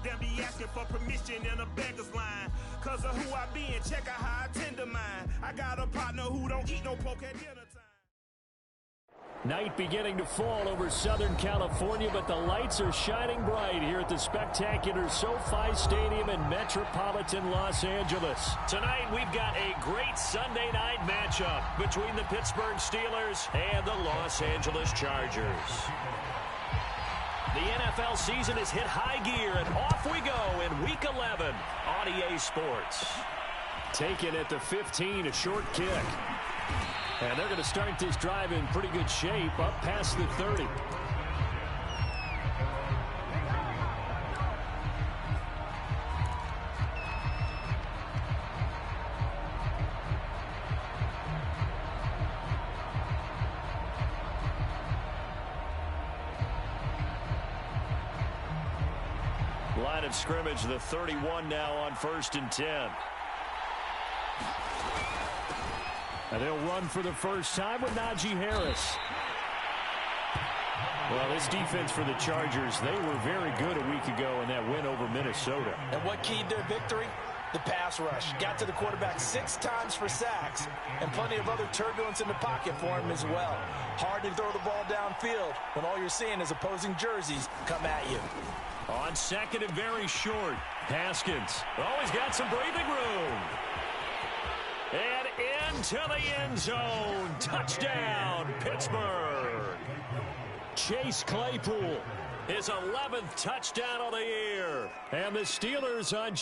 They'll be asking for permission in a beggar's line. Cause of who I be and check out how I tend to mine. I got a partner who don't eat no pork at dinner time. Night beginning to fall over Southern California, but the lights are shining bright here at the spectacular SoFi Stadium in metropolitan Los Angeles. Tonight, we've got a great Sunday night matchup between the Pittsburgh Steelers and the Los Angeles Chargers. The NFL season has hit high gear, and off we go in Week 11 on EA Sports. Taken at the 15, a short kick. And they're going to start this drive in pretty good shape, up past the 30. Line of scrimmage, the 31 now on 1st and 10. And they'll run for the first time with Najee Harris. Well, this defense for the Chargers, they were very good a week ago in that win over Minnesota. And what keyed their victory? The pass rush. Got to the quarterback 6 times for sacks, and plenty of other turbulence in the pocket for him as well. Hard to throw the ball downfield when all you're seeing is opposing jerseys come at you. On second and very short, Haskins always got some breathing room. And into the end zone. Touchdown, Pittsburgh. Chase Claypool, his 11th touchdown of the year. And the Steelers on...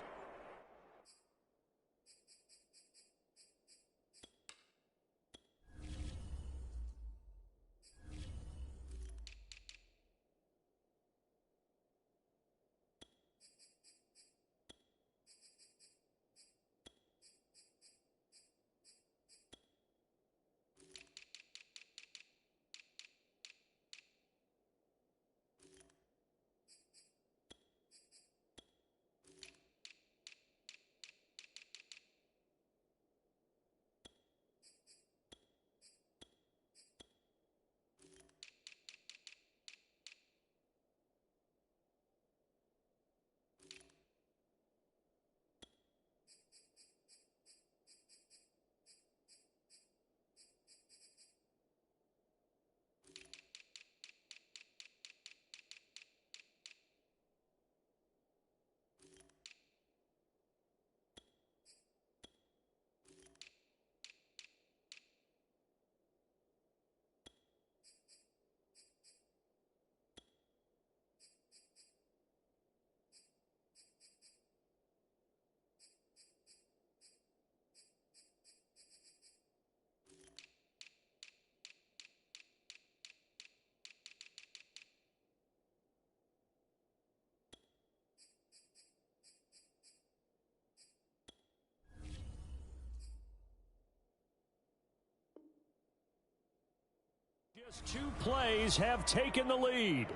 Just 2 plays have taken the lead.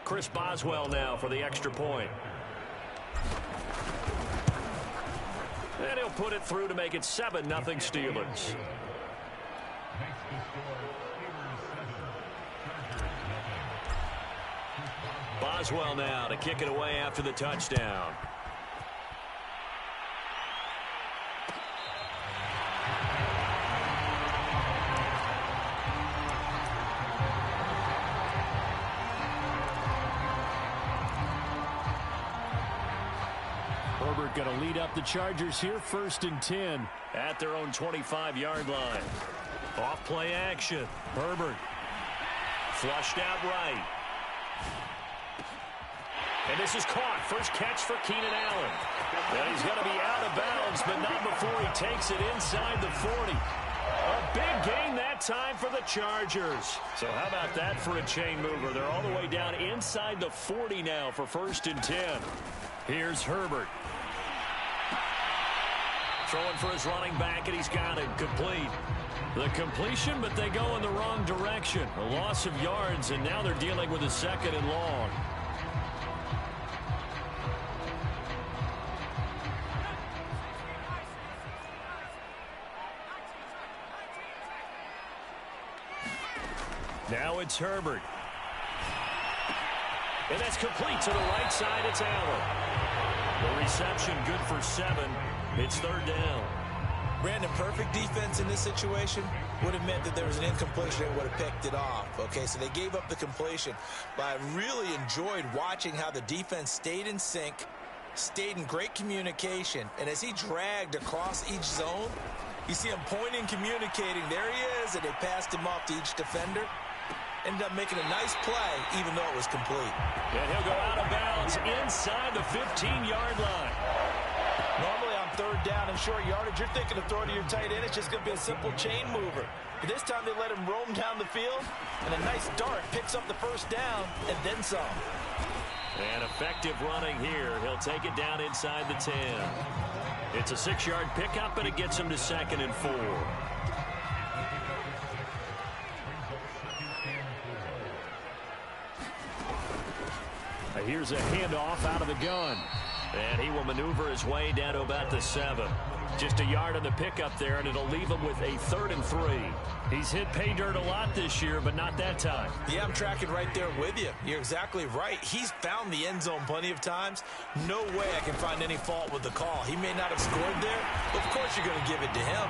Chris Boswell now for the extra point. And he'll put it through to make it 7-0 Steelers. Boswell now to kick it away after the touchdown. Herbert going to lead up the Chargers here, 1st and 10 at their own 25-yard line. Off play action. Herbert flushed out right. And this is caught. First catch for Keenan Allen. And he's going to be out of bounds, but not before he takes it inside the 40. A big gain that time for the Chargers. So how about that for a chain mover? They're all the way down inside the 40 now for 1st and 10. Here's Herbert. Throwing for his running back, and he's got it complete. The completion, but they go in the wrong direction. A loss of yards, and now they're dealing with a 2nd and long. Now it's Herbert. And that's complete to the right side. It's Allen. The reception good for 7. It's 3rd down. Brandon, perfect defense in this situation would have meant that there was an incompletion and would have picked it off. Okay, so they gave up the completion. But I really enjoyed watching how the defense stayed in sync, stayed in great communication, and as he dragged across each zone, you see him pointing, communicating. There he is, and they passed him off to each defender. Ended up making a nice play, even though it was complete. And he'll go out of bounds inside the 15-yard line. Normally on 3rd down and short yardage, you're thinking of throwing to your tight end. It's just going to be a simple chain mover. But this time they let him roam down the field, and a nice dart picks up the 1st down and then some. And effective running here. He'll take it down inside the 10. It's a 6-yard pickup, and it gets him to 2nd and 4. Here's a handoff out of the gun. And he will maneuver his way down to about the 7. Just a yard on the pickup there, and it'll leave him with a 3rd and 3. He's hit pay dirt a lot this year, but not that time. Yeah, I'm tracking right there with you. You're exactly right. He's found the end zone plenty of times. No way I can find any fault with the call. He may not have scored there, but of course you're going to give it to him.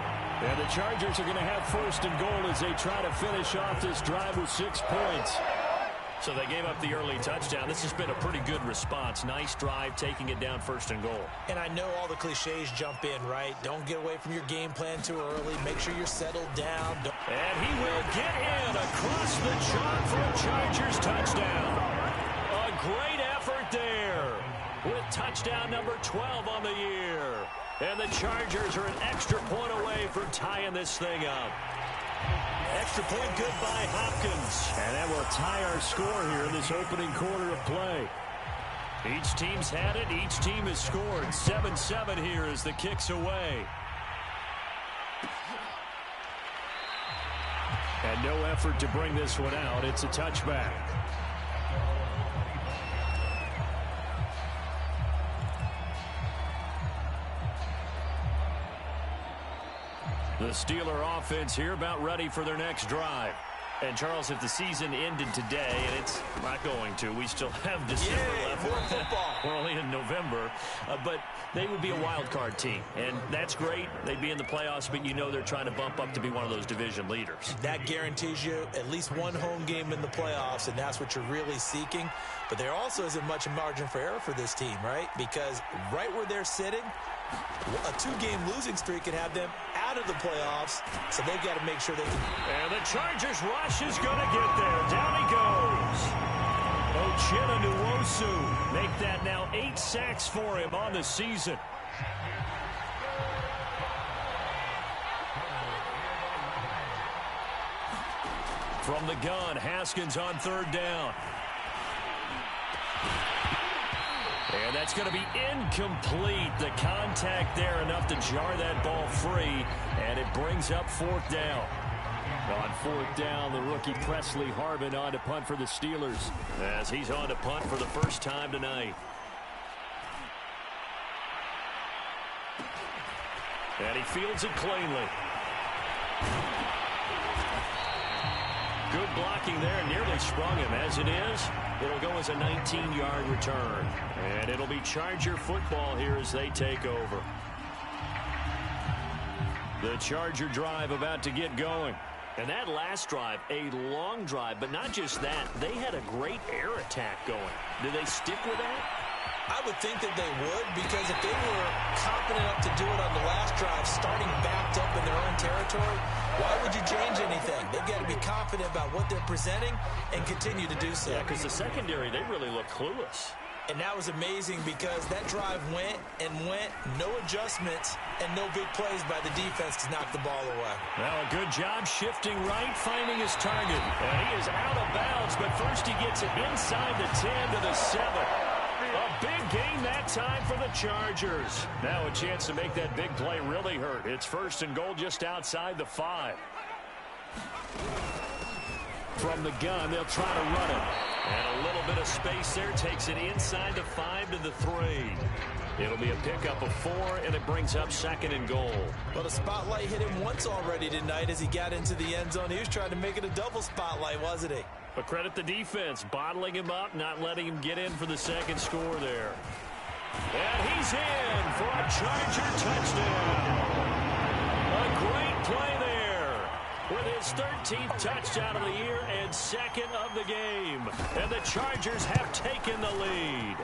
And the Chargers are going to have 1st and goal as they try to finish off this drive with 6 points. So they gave up the early touchdown. This has been a pretty good response. Nice drive, taking it down 1st and goal. And I know all the cliches jump in, right? Don't get away from your game plan too early. Make sure you're settled down. And he will get in across the chalk for a Chargers touchdown. A great effort there with touchdown number 12 on the year. And the Chargers are an extra point away from tying this thing up. Extra point good by Hopkins. And that will tie our score here in this opening quarter of play. Each team's had it. Each team has scored. 7-7 here as the kick's away. And no effort to bring this one out. It's a touchback. The Steeler offense here about ready for their next drive. And, Charles, if the season ended today, and it's not going to, we still have December left. More football. We're only in November. But they would be a wild card team. And that's great. They'd be in the playoffs, but you know they're trying to bump up to be one of those division leaders. That guarantees you at least one home game in the playoffs, and that's what you're really seeking. But there also isn't much margin for error for this team, right? Because right where they're sitting, a 2-game losing streak can have them out of the playoffs, so they've got to make sure they can. And the Chargers rush is going to get there. Down he goes. Uchenna Nwosu make that now 8 sacks for him on the season. From the gun, Haskins on 3rd down. And that's going to be incomplete. The contact there enough to jar that ball free, and it brings up 4th down. On 4th down, the rookie Presley Harvin on to punt for the Steelers as he's on to punt for the first time tonight. And he fields it cleanly. Good blocking there, nearly sprung him. As it is, it'll go as a 19-yard return. And it'll be Charger football here as they take over. The Charger drive about to get going. And that last drive, a long drive, but not just that. They had a great air attack going. Do they stick with that? I would think that they would, because if they were confident enough to do it on the last drive, starting backed up in their own territory, why would you change anything? They've got to be confident about what they're presenting and continue to do so. Yeah, because the secondary, they really look clueless. And that was amazing because that drive went and went, no adjustments, and no big plays by the defense to knock the ball away. Well, a good job shifting right, finding his target. And he is out of bounds, but first he gets it inside the 10 to the 7. A big gain that time for the Chargers. Now a chance to make that big play really hurt. It's 1st and goal just outside the 5. From the gun, they'll try to run it. And a little bit of space there takes it inside the 5 to the 3. It'll be a pickup of 4, and it brings up 2nd and goal. Well, the spotlight hit him once already tonight as he got into the end zone. He was trying to make it a double spotlight, wasn't he? But credit the defense, bottling him up, not letting him get in for the second score there. And he's in for a Charger touchdown. A great play there with his 13th touchdown of the year and second of the game. And the Chargers have taken the lead.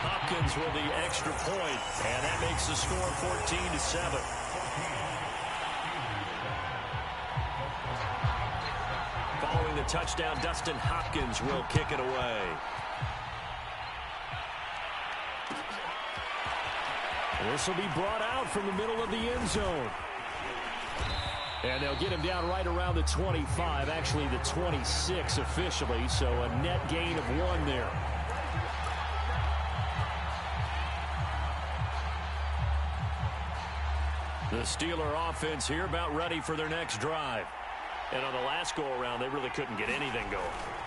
Hopkins with the extra point, and that makes the score 14-7. Following the touchdown, Dustin Hopkins will kick it away. This will be brought out from the middle of the end zone. And they'll get him down right around the 25, actually the 26 officially, so a net gain of 1 there. The Steeler offense here about ready for their next drive. And on the last go-around, they really couldn't get anything going.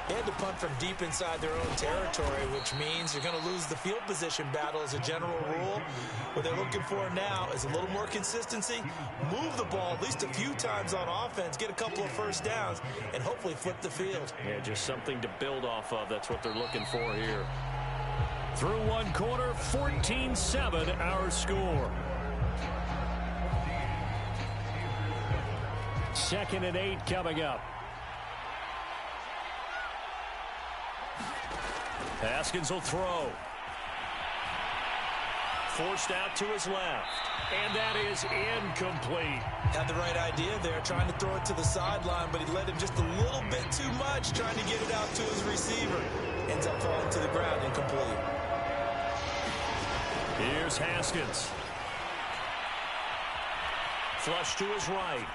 They had to punt from deep inside their own territory, which means you're going to lose the field position battle as a general rule. What they're looking for now is a little more consistency, move the ball at least a few times on offense, get a couple of first downs, and hopefully flip the field. Yeah, just something to build off of. That's what they're looking for here. Through one quarter, 14-7 our score. 2nd and 8 coming up. Haskins will throw. Forced out to his left. And that is incomplete. Had the right idea there, trying to throw it to the sideline, but he led him just a little bit too much, trying to get it out to his receiver. Ends up falling to the ground, incomplete. Here's Haskins. Flush to his right.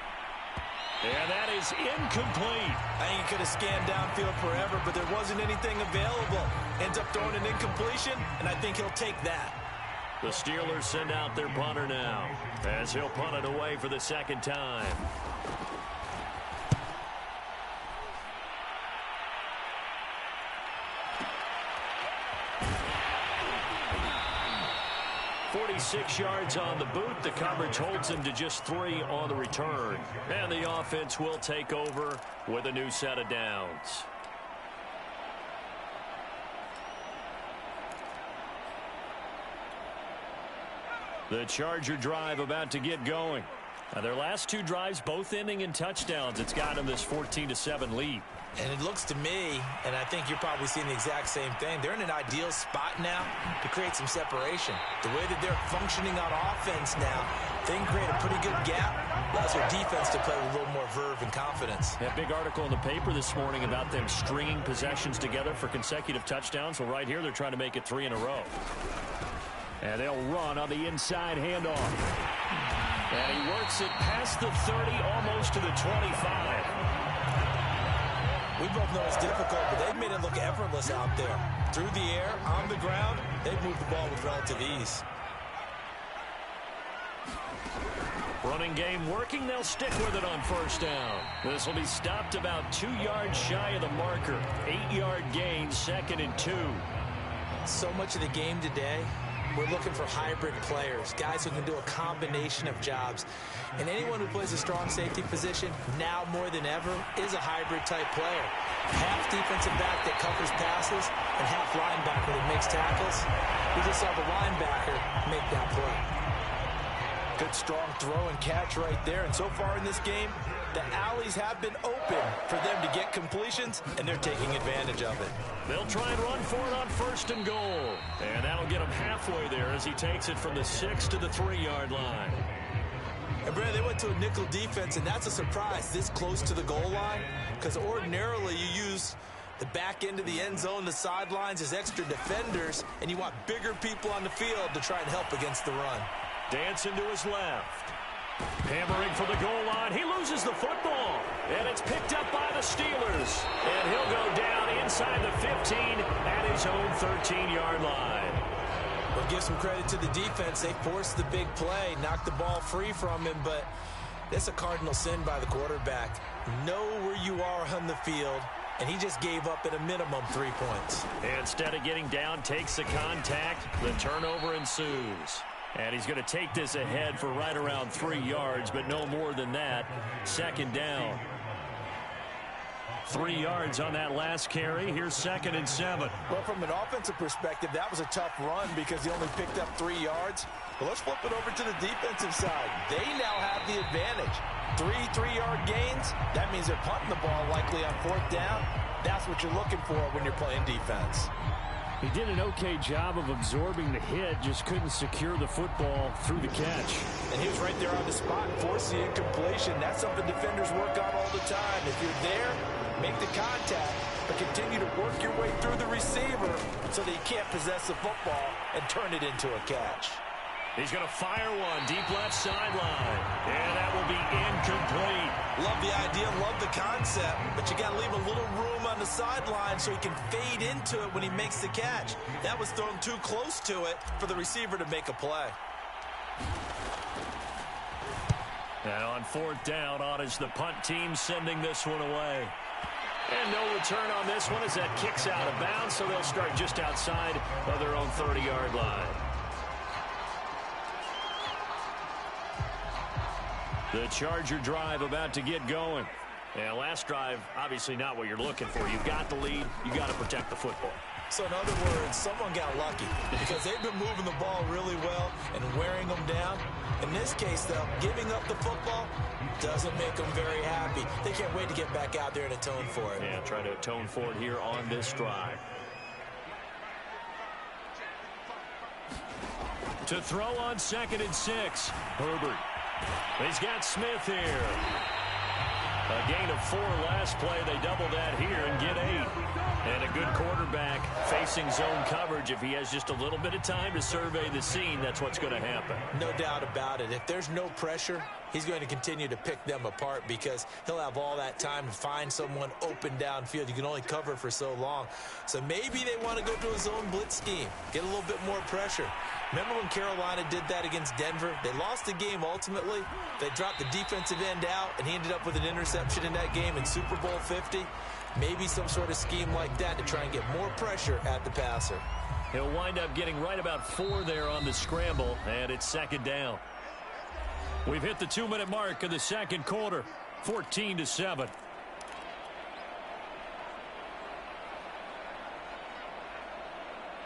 And that is incomplete. I think he could have scanned downfield forever, but there wasn't anything available. Ends up throwing an incompletion, and I think he'll take that. The Steelers send out their punter now, as he'll punt it away for the second time. .46 yards on the boot. The coverage holds him to just 3 on the return. And the offense will take over with a new set of downs. The Charger drive about to get going. Now their last 2 drives both ending in touchdowns. It's got them this 14-7 lead. And it looks to me, and I think you're probably seeing the exact same thing, they're in an ideal spot now to create some separation. The way that they're functioning on offense now, they can create a pretty good gap. Allows their defense to play with a little more verve and confidence. That big article in the paper this morning about them stringing possessions together for consecutive touchdowns. Well, right here, they're trying to make it 3 in a row. And they'll run on the inside handoff. And he works it past the 30, almost to the 25. We both know it's difficult, but they've made it look effortless out there. Through the air, on the ground, they've moved the ball with relative ease. Running game working. They'll stick with it on first down. This will be stopped about 2 yards shy of the marker. 8-yard gain, 2nd and 2. So much of the game today, we're looking for hybrid players, guys who can do a combination of jobs. And anyone who plays a strong safety position, now more than ever, is a hybrid-type player. Half defensive back that covers passes and half linebacker that makes tackles. We just saw the linebacker make that play. Good strong throw and catch right there. And so far in this game, the alleys have been open for them to get completions, and they're taking advantage of it. They'll try and run for it on 1st and goal. And that'll get him halfway there as he takes it from the 6 to the 3-yard line. And Brad, they went to a nickel defense, and that's a surprise this close to the goal line, because ordinarily you use the back end of the end zone, the sidelines as extra defenders, and you want bigger people on the field to try and help against the run. Dancing to his left. Hammering for the goal line. He loses the football. And it's picked up by the Steelers. And he'll go down inside the 15 at his own 13-yard line. We'll give some credit to the defense. They forced the big play, knocked the ball free from him, but that's a cardinal sin by the quarterback. Know where you are on the field, and he just gave up at a minimum 3 points. Instead of getting down, takes the contact. The turnover ensues. And he's going to take this ahead for right around 3 yards, but no more than that. 2nd down. 3 yards on that last carry. Here's 2nd and 7. Well, from an offensive perspective, that was a tough run because he only picked up 3 yards. But let's flip it over to the defensive side. They now have the advantage. 3-3-yard gains. That means they're punting the ball likely on 4th down. That's what you're looking for when you're playing defense. He did an okay job of absorbing the hit, just couldn't secure the football through the catch. And he was right there on the spot, forcing the incompletion. That's something defenders work on all the time. If you're there, make the contact, but continue to work your way through the receiver so that you can't possess the football and turn it into a catch. He's going to fire one deep left sideline, and that will be incomplete. Love the idea, love the concept, but you got to leave a little room on the sideline so he can fade into it when he makes the catch. That was thrown too close to it for the receiver to make a play. And on 4th down, on is the punt team sending this one away. And no return on this one as that kicks out of bounds, so they'll start just outside of their own 30-yard line. The Charger drive about to get going. And last drive, obviously not what you're looking for. You've got the lead. You've got to protect the football. So in other words, someone got lucky because they've been moving the ball really well and wearing them down. In this case, though, giving up the football doesn't make them very happy. They can't wait to get back out there and atone for it. Yeah, try to atone for it here on this drive. To throw on 2nd and 6, Herbert. He's got Smith here. A gain of 4 last play. They double that here and get 8. And a good quarterback facing zone coverage. If he has just a little bit of time to survey the scene, that's what's going to happen. No doubt about it. If there's no pressure, he's going to continue to pick them apart because he'll have all that time to find someone open downfield. You can only cover for so long. So maybe they want to go to a zone blitz scheme, get a little bit more pressure. Remember when Carolina did that against Denver? They lost the game ultimately. They dropped the defensive end out, and he ended up with an interception in that game in Super Bowl 50. Maybe some sort of scheme like that to try and get more pressure at the passer. He'll wind up getting right about 4 there on the scramble, and it's 2nd down. We've hit the 2-minute mark of the 2nd quarter, 14-7.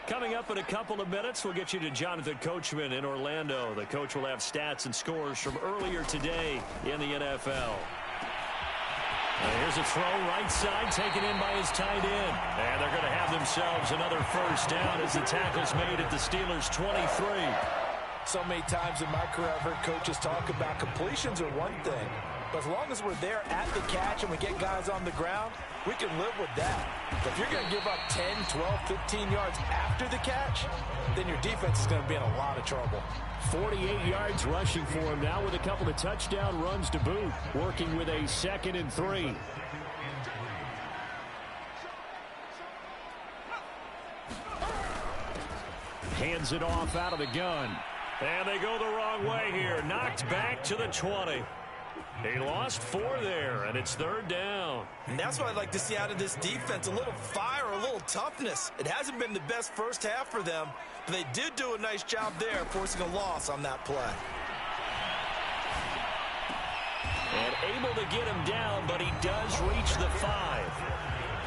Coming up in a couple of minutes, we'll get you to Jonathan Coachman in Orlando. The coach will have stats and scores from earlier today in the NFL. Here's a throw right side taken in by his tight end. And they're going to have themselves another 1st down as the tackle's made at the Steelers' 23. So many times in my career I've heard coaches talk about completions are one thing. But as long as we're there at the catch and we get guys on the ground, we can live with that. But if you're going to give up 10, 12, 15 yards after the catch, then your defense is going to be in a lot of trouble. 48 yards rushing for him now with a couple of touchdown runs to boot, working with a 2nd and 3. Hands it off out of the gun. And they go the wrong way here. Knocked back to the 20. He lost 4 there, and it's 3rd down. And that's what I'd like to see out of this defense, a little fire, a little toughness. It hasn't been the best first half for them, but they did do a nice job there, forcing a loss on that play. And able to get him down, but he does reach the 5.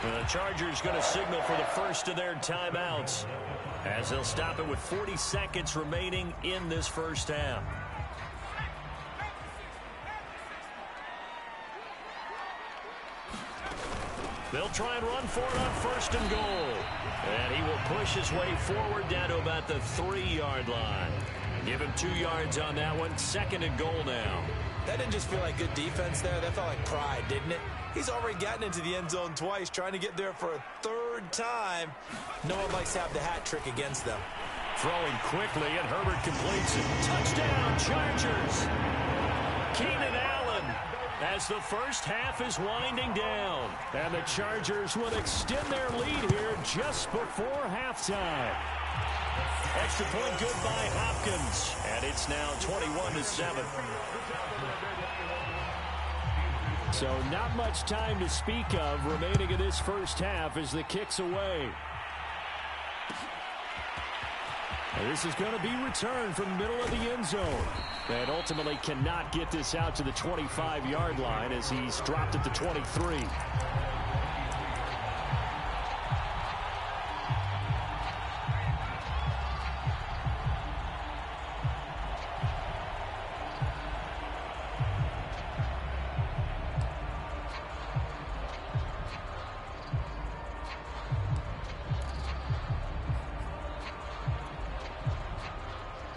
And the Chargers going to signal for the first of their timeouts, as they'll stop it with 40 seconds remaining in this first half. They'll try and run for it on 1st and goal. And he will push his way forward down to about the 3-yard line. Give him 2 yards on that one. 2nd and goal now. That didn't just feel like good defense there. That felt like pride, didn't it? He's already gotten into the end zone twice, trying to get there for a 3rd time. No one likes to have the hat trick against them. Throwing quickly, and Herbert completes it. Touchdown, Chargers. Keenan Allen, as the first half is winding down. And the Chargers will extend their lead here just before halftime. Extra point good by Hopkins. And it's now 21-7. So not much time to speak of remaining in this first half as the kick's away. And this is going to be returned from the middle of the end zone. And ultimately cannot get this out to the 25-yard line as he's dropped at the 23.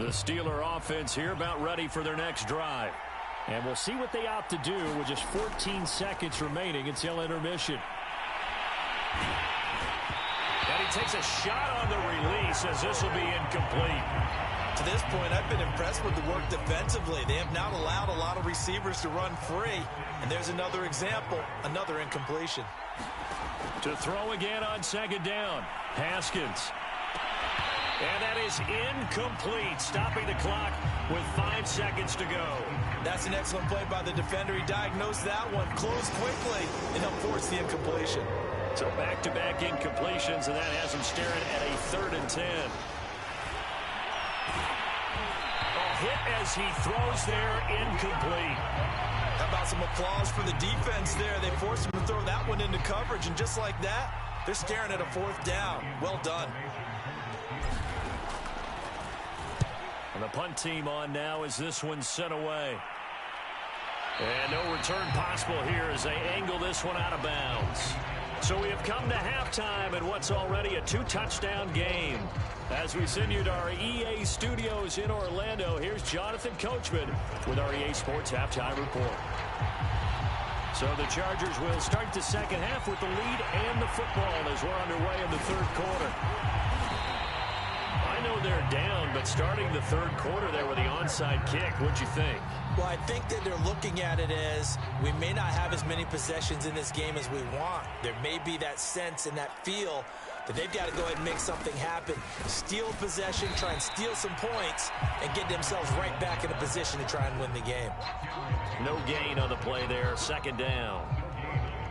The Steeler offense here about ready for their next drive. And we'll see what they opt to do with just 14 seconds remaining until intermission. And he takes a shot on the release as this will be incomplete. To this point, I've been impressed with the work defensively. They have not allowed a lot of receivers to run free. And there's another example, another incompletion. To throw again on second down, Haskins. And that is incomplete, stopping the clock with 5 seconds to go. That's an excellent play by the defender. He diagnosed that one, closed quickly, and forced the incompletion. So back-to-back incompletions, and that has him staring at a 3rd and 10. A hit as he throws there, incomplete. How about some applause for the defense there? They forced him to throw that one into coverage, and just like that, they're staring at a 4th down. Well done. And the punt team on now as this one's sent away. And no return possible here as they angle this one out of bounds. So we have come to halftime in what's already a 2-touchdown game. As we send you to our EA studios in Orlando, here's Jonathan Coachman with our EA Sports Halftime Report. So the Chargers will start the second half with the lead and the football as we're underway in the 3rd quarter. I know they're down, but starting the 3rd quarter there with the onside kick, what'd you think? Well, I think that they're looking at it as we may not have as many possessions in this game as we want. There may be that sense and that feel that they've got to go ahead and make something happen. Steal possession, try and steal some points, and get themselves right back in a position to try and win the game. No gain on the play there, 2nd down.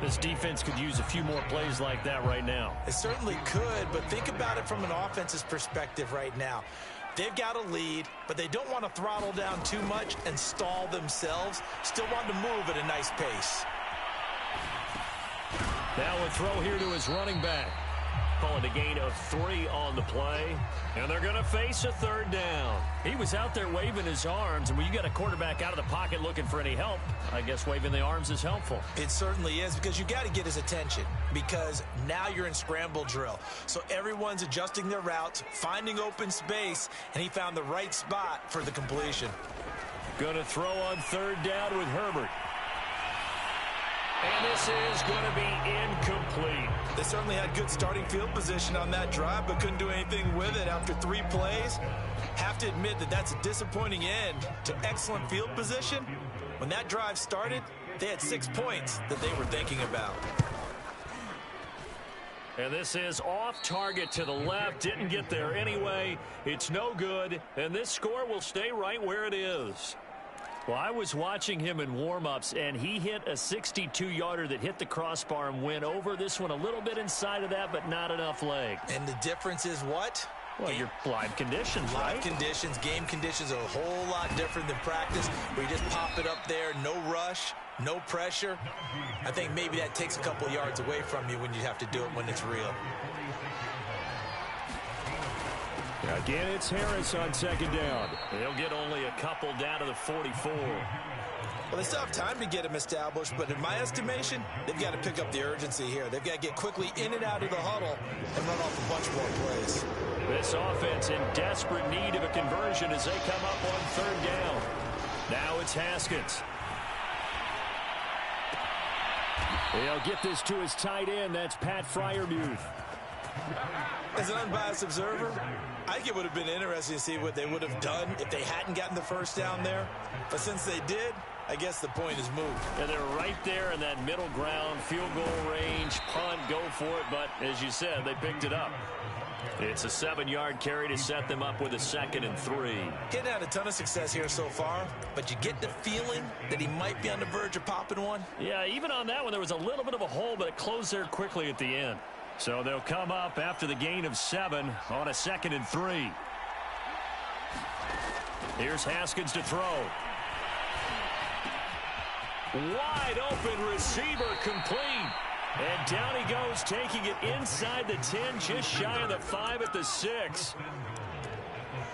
This defense could use a few more plays like that right now. It certainly could, but think about it from an offense's perspective right now. They've got a lead, but they don't want to throttle down too much and stall themselves. Still want to move at a nice pace. Now a throw here to his running back. Calling a gain of 3 on the play. And they're going to face a 3rd down. He was out there waving his arms, and when you got a quarterback out of the pocket looking for any help, I guess waving the arms is helpful. It certainly is, because you got to get his attention, because now you're in scramble drill. So everyone's adjusting their routes, finding open space, and he found the right spot for the completion. Going to throw on 3rd down with Herbert. And this is going to be incomplete. They certainly had good starting field position on that drive, but couldn't do anything with it after 3 plays. Have to admit that that's a disappointing end to excellent field position. When that drive started, they had 6 points that they were thinking about. And this is off target to the left. Didn't get there anyway. It's no good. And this score will stay right where it is. Well, I was watching him in warm-ups, and he hit a 62-yarder that hit the crossbar and went over. This one a little bit inside of that, but not enough leg. And the difference is what? Well, your live conditions, right? Live conditions, game conditions are a whole lot different than practice, where you just pop it up there, no rush, no pressure. I think maybe that takes a couple yards away from you when you have to do it when it's real. Again, it's Harris on 2nd down. They'll get only a couple down to the 44. Well, they still have time to get him established, but in my estimation, they've got to pick up the urgency here. They've got to get quickly in and out of the huddle and run off a bunch more plays. This offense in desperate need of a conversion as they come up on 3rd down. Now it's Haskins. They'll get this to his tight end. That's Pat Freiermuth. As an unbiased observer, I think it would have been interesting to see what they would have done if they hadn't gotten the 1st down there. But since they did, I guess the point is moved. And they're right there in that middle ground, field goal range, punt, go for it. But as you said, they picked it up. It's a 7-yard carry to set them up with a 2nd and 3. Getting had a ton of success here so far, but you get the feeling that he might be on the verge of popping one. Yeah, even on that one, there was a little bit of a hole, but it closed there quickly at the end. So they'll come up after the gain of 7 on a 2nd and 3. Here's Haskins to throw. Wide open receiver complete. And down he goes, taking it inside the 10, just shy of the 5 at the 6.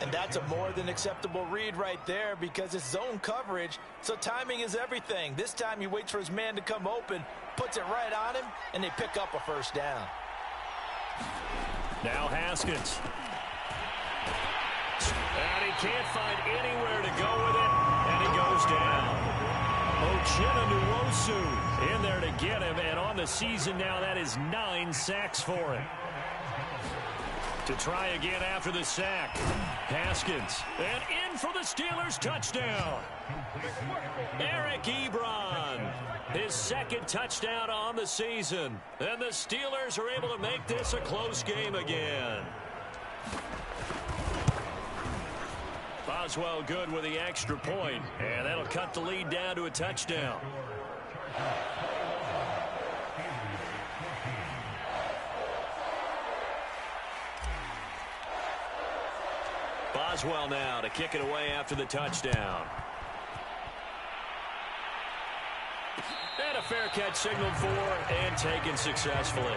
And that's a more than acceptable read right there, because it's zone coverage, so timing is everything. This time he waits for his man to come open, puts it right on him, and they pick up a 1st down. Now Haskins. And he can't find anywhere to go with it, and he goes down. Uchenna in there to get him, and on the season now, that is 9 sacks for him. To try again after the sack. Haskins. And in for the Steelers touchdown. Eric Ebron. His second touchdown on the season. And the Steelers are able to make this a close game again. Boswell good with the extra point. And that'll cut the lead down to a touchdown. Boswell now to kick it away after the touchdown. And a fair catch signaled for and taken successfully.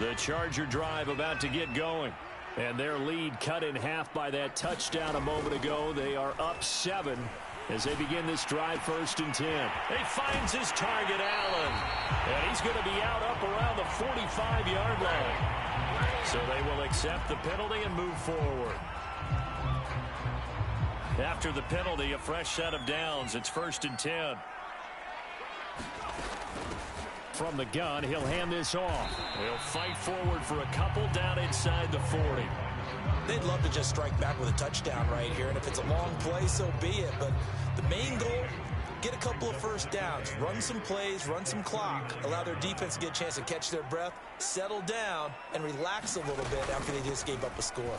The Charger drive about to get going. And their lead cut in half by that touchdown a moment ago. They are up 7 as they begin this drive 1st and 10. He finds his target, Allen. And he's going to be out up around the 45-yard line. So they will accept the penalty and move forward. After the penalty, a fresh set of downs. It's 1st and 10. From the gun, he'll hand this off. He'll fight forward for a couple down inside the 40. They'd love to just strike back with a touchdown right here, and if it's a long play, so be it. But the main goal, get a couple of first downs, run some plays, run some clock, allow their defense to get a chance to catch their breath, settle down, and relax a little bit after they just gave up a score.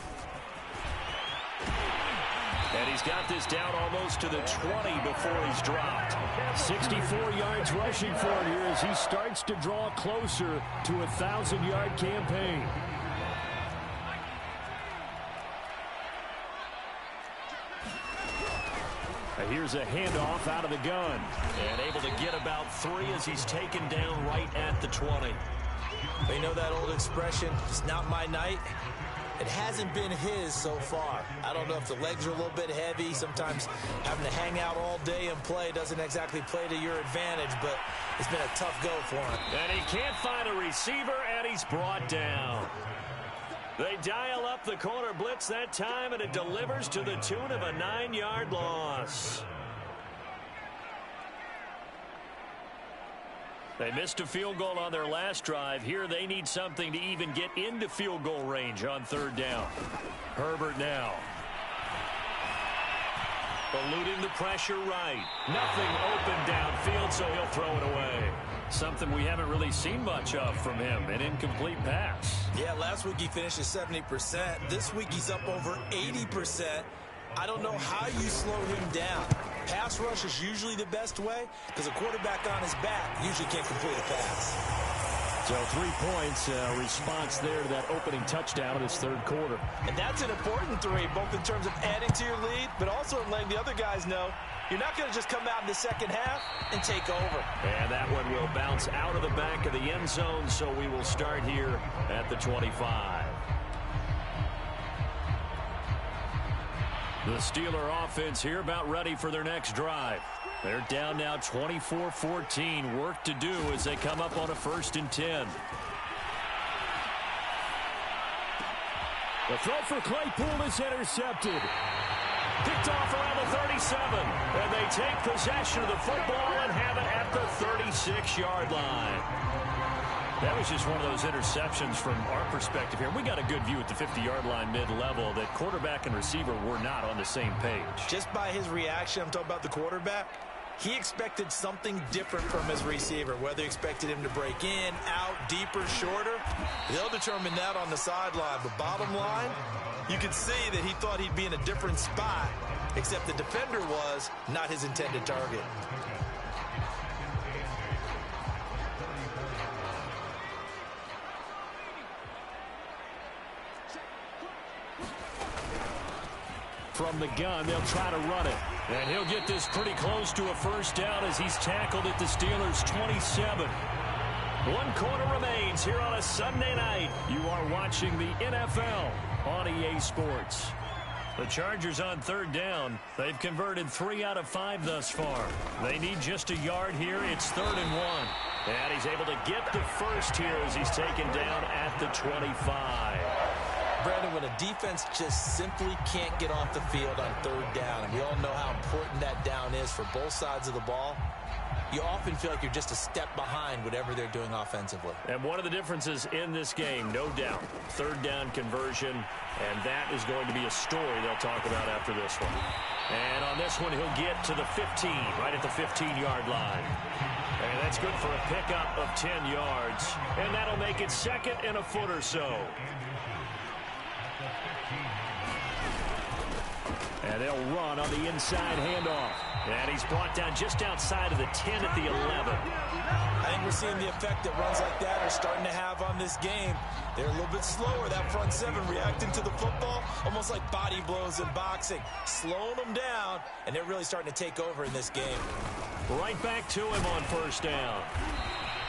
And he's got this down almost to the 20 before he's dropped. 64 yards rushing for it here as he starts to draw closer to a 1,000-yard campaign. Here's a handoff out of the gun. And able to get about 3 as he's taken down right at the 20. They know that old expression, it's not my night. It hasn't been his so far. I don't know if the legs are a little bit heavy. Sometimes having to hang out all day and play doesn't exactly play to your advantage, but it's been a tough go for him. And he can't find a receiver, and he's brought down. They dial up the corner blitz that time, and it delivers to the tune of a 9-yard loss. They missed a field goal on their last drive. Here they need something to even get into field goal range on 3rd down. Herbert now. Eluding the pressure right. Nothing open downfield, so he'll throw it away. Something we haven't really seen much of from him, an incomplete pass. Yeah, last week he finished at 70%. This week he's up over 80%. I don't know how you slow him down. Pass rush is usually the best way because a quarterback on his back usually can't complete a pass. So 3 points, response there to that opening touchdown in his 3rd quarter. And that's an important 3, both in terms of adding to your lead, but also in letting the other guys know you're not going to just come out in the second half and take over. And that one will bounce out of the back of the end zone, so we will start here at the 25. The Steeler offense here about ready for their next drive. They're down now 24-14. Work to do as they come up on a 1st and 10. The throw for Claypool is intercepted. Picked off around the 37. And they take possession of the football and have it at the 36-yard line. That was just one of those interceptions from our perspective here. We got a good view at the 50-yard line mid-level that quarterback and receiver were not on the same page. Just by his reaction, I'm talking about the quarterback, he expected something different from his receiver. Whether he expected him to break in, out, deeper, shorter, they'll determine that on the sideline. But bottom line, you could see that he thought he'd be in a different spot, except the defender was not his intended target. From the gun, they'll try to run it. And he'll get this pretty close to a 1st down as he's tackled at the Steelers' 27. 1 quarter remains here on a Sunday night. You are watching the NFL on EA Sports. The Chargers on third down. They've converted 3 out of 5 thus far. They need just a yard here. It's 3rd and 1. And he's able to get the first here as he's taken down at the 25. Brandon, when a defense just simply can't get off the field on third down, and we all know how important that down is for both sides of the ball, you often feel like you're just a step behind whatever they're doing offensively. And one of the differences in this game, no doubt, third down conversion, and that is going to be a story they'll talk about after this one. And on this one, he'll get to the 15, right at the 15-yard line. And that's good for a pickup of 10 yards. And that'll make it 2nd and a foot or so. And they'll run on the inside handoff. And he's brought down just outside of the 10 at the 11. I think we're seeing the effect that runs like that are starting to have on this game. They're a little bit slower, that front seven, reacting to the football, almost like body blows in boxing, slowing them down, and they're really starting to take over in this game. Right back to him on first down.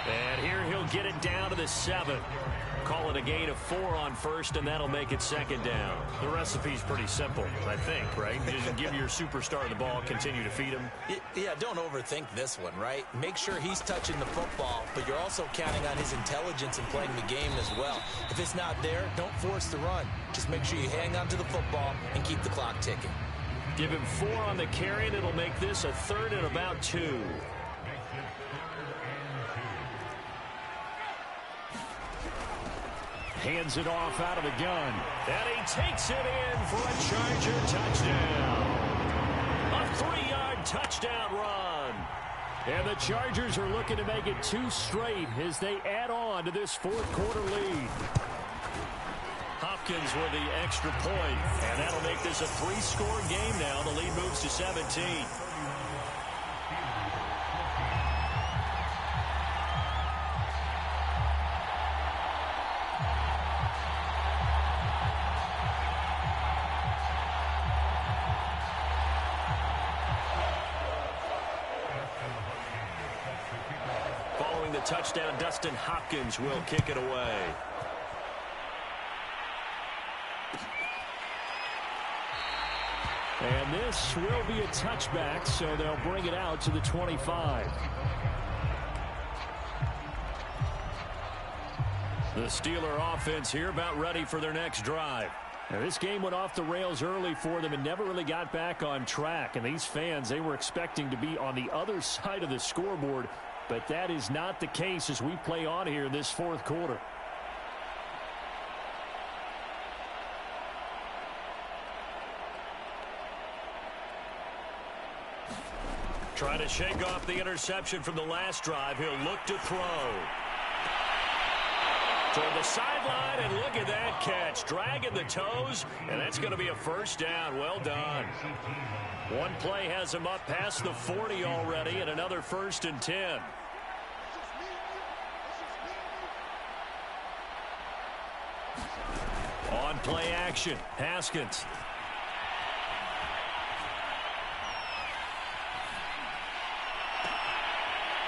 And here he'll get it down to the 7. Call it a gain of 4 on first, and that'll make it 2nd down. The recipe's pretty simple, I think, right? You just give your superstar the ball, continue to feed him. Yeah, don't overthink this one, right? Make sure he's touching the football, but you're also counting on his intelligence in playing the game as well. If it's not there, don't force the run. Just make sure you hang on to the football and keep the clock ticking. Give him 4 on the carry, and it'll make this a 3rd and about 2. Hands it off out of the gun. And he takes it in for a Charger touchdown. A 3-yard touchdown run. And the Chargers are looking to make it 2 straight as they add on to this 4th quarter lead. Hopkins with the extra point. And that'll make this a 3-score game now. The lead moves to 17. Touchdown, Dustin Hopkins will kick it away. And this will be a touchback, so they'll bring it out to the 25. The Steeler offense here about ready for their next drive. Now, this game went off the rails early for them and never really got back on track. And these fans, they were expecting to be on the other side of the scoreboard. But that is not the case as we play on here in this 4th quarter. Trying to shake off the interception from the last drive. He'll look to throw. Toward the sideline, and look at that catch. Dragging the toes, and that's going to be a 1st down. Well done. One play has him up past the 40 already, and another 1st and 10. On play action, Haskins.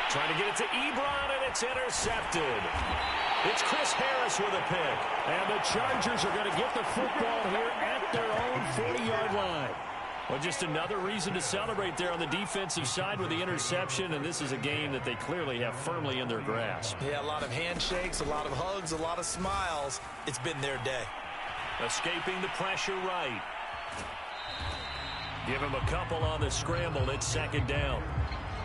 Trying to get it to Ebron, and it's intercepted. It's Chris Harris with a pick. And the Chargers are going to get the football here at their own 40-yard line. Well, just another reason to celebrate there on the defensive side with the interception, and this is a game that they clearly have firmly in their grasp. Yeah, a lot of handshakes, a lot of hugs, a lot of smiles. It's been their day. Escaping the pressure right. Give him a couple on the scramble. It's 2nd down.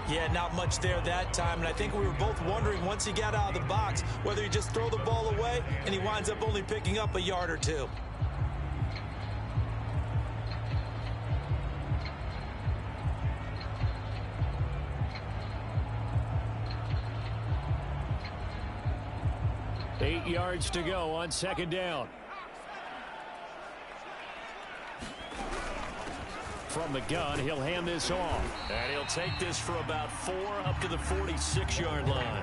Yeah, not much there that time, and I think we were both wondering once he got out of the box whether he just throw the ball away and he winds up only picking up a yard or 2. Eight yards to go on 2nd down. From the gun, he'll hand this off. And he'll take this for about 4 up to the 46-yard line.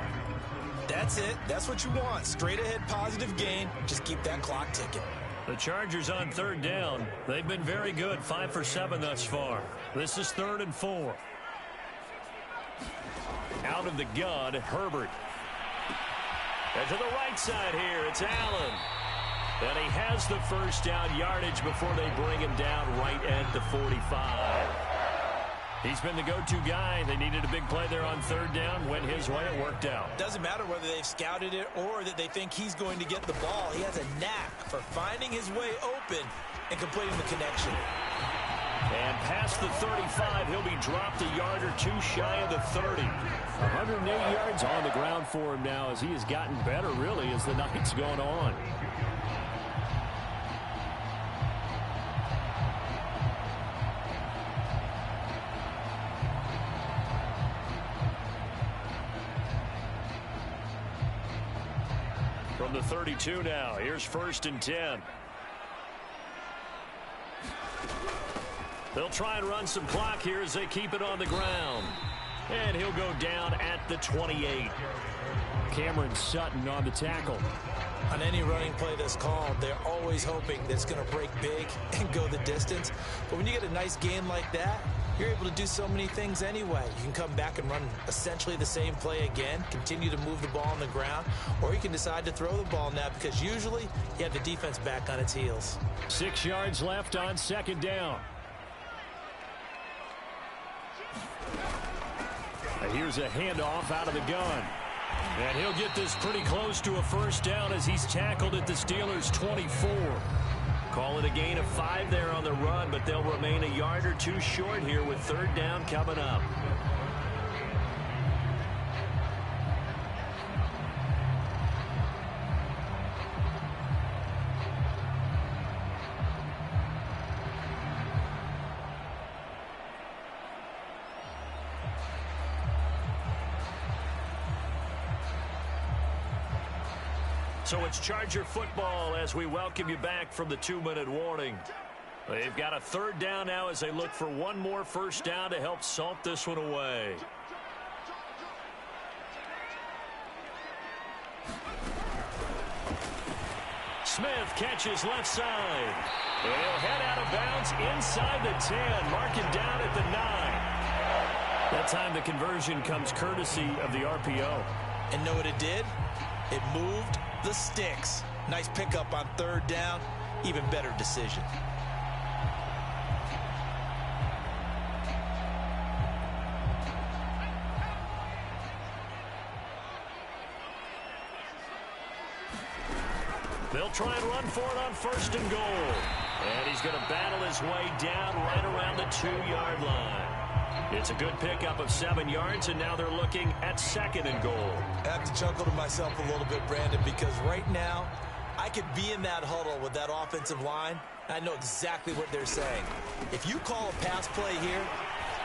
That's it. That's what you want. Straight ahead positive gain. Just keep that clock ticking. The Chargers on 3rd down. They've been very good. 5 for 7 thus far. This is 3rd and 4. Out of the gun, Herbert. And to the right side here, it's Allen. And he has the first down yardage before they bring him down right at the 45. He's been the go-to guy. They needed a big play there on third down. Went his way. It worked out. Doesn't matter whether they've scouted it or that they think he's going to get the ball. He has a knack for finding his way open and completing the connection. And past the 35, he'll be dropped a yard or two shy of the 30. 108 yards on the ground for him now as he has gotten better, really, as the night's gone on. From the 32 now, here's 1st and 10. They'll try and run some clock here as they keep it on the ground. And he'll go down at the 28. Cameron Sutton on the tackle. On any running play that's called, they're always hoping that it's going to break big and go the distance. But when you get a nice game like that, you're able to do so many things anyway. You can come back and run essentially the same play again, continue to move the ball on the ground, or you can decide to throw the ball now because usually you have the defense back on its heels. 6 yards left on 2nd down. Here's a handoff out of the gun. And he'll get this pretty close to a first down as he's tackled at the Steelers' 24. Call it a gain of 5 there on the run, but they'll remain a yard or two short here with 3rd down coming up. So it's Charger football as we welcome you back from the 2-minute warning. They've got a 3rd down now as they look for one more first down to help salt this one away. Smith catches left side. He'll head out of bounds inside the 10, marking down at the 9. That time the conversion comes courtesy of the RPO. And know what it did? It moved the sticks. Nice pickup on 3rd down. Even better decision. They'll try and run for it on 1st and goal. And he's going to battle his way down right around the 2-yard line. It's a good pickup of 7 yards, and now they're looking at 2nd and goal. I have to chuckle to myself a little bit, Brandon, because right now I could be in that huddle with that offensive line. I know exactly what they're saying. If you call a pass play here,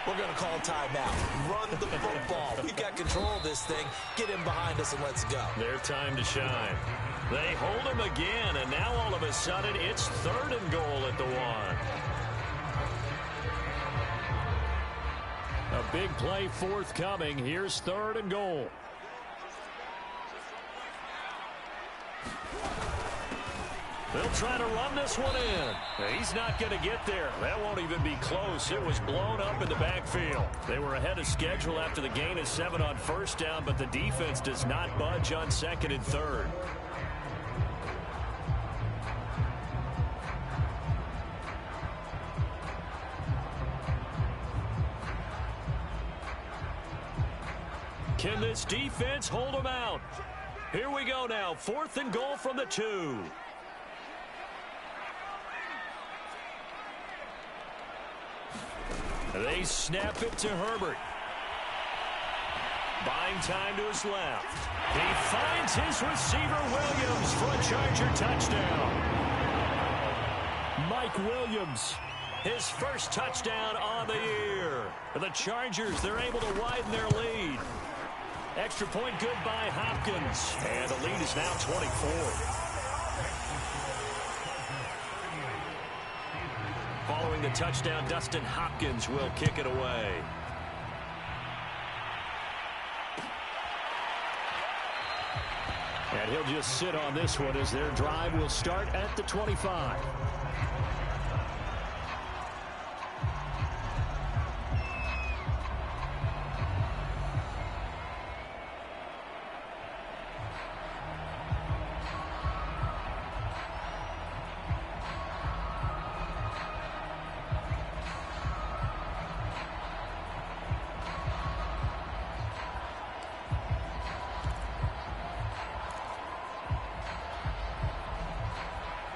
we're going to call a timeout. Run the football. We've got control of this thing. Get in behind us and let's go. Their time to shine. They hold him again, and now all of a sudden it's 3rd and goal at the 1. A big play forthcoming. Here's 3rd and goal. They'll try to run this one in. He's not going to get there. That won't even be close. It was blown up in the backfield. They were ahead of schedule after the gain of 7 on 1st down, but the defense does not budge on 2nd and 3rd. Can this defense hold them out? Here we go now. 4th and goal from the 2. They snap it to Herbert. Buying time to his left. He finds his receiver Williams for a Charger touchdown. Mike Williams, his first touchdown on the year. The Chargers, they're able to widen their lead. Extra point good by Hopkins. And the lead is now 24. Following the touchdown, Dustin Hopkins will kick it away. And he'll just sit on this one as their drive will start at the 25.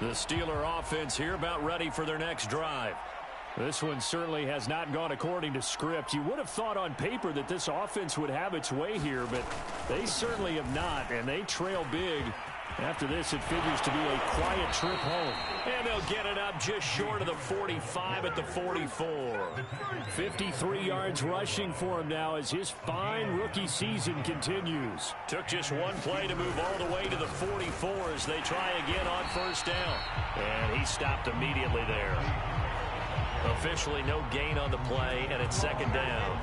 The Steeler offense here about ready for their next drive. This one certainly has not gone according to script. You would have thought on paper that this offense would have its way here, but they certainly have not, and they trail big. After this, it figures to be a quiet trip home. And they'll get it up just short of the 45 at the 44. 53 yards rushing for him now as his fine rookie season continues. Took just one play to move all the way to the 44 as they try again on first down. And he stopped immediately there. Officially no gain on the play, and it's second down.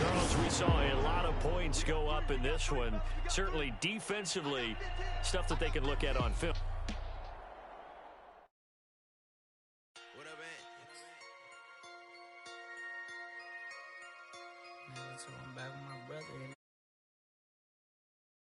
Charles, we saw a lot of points go up in this one. Certainly defensively, stuff that they can look at on film. What up, man? So I'm back with my brother.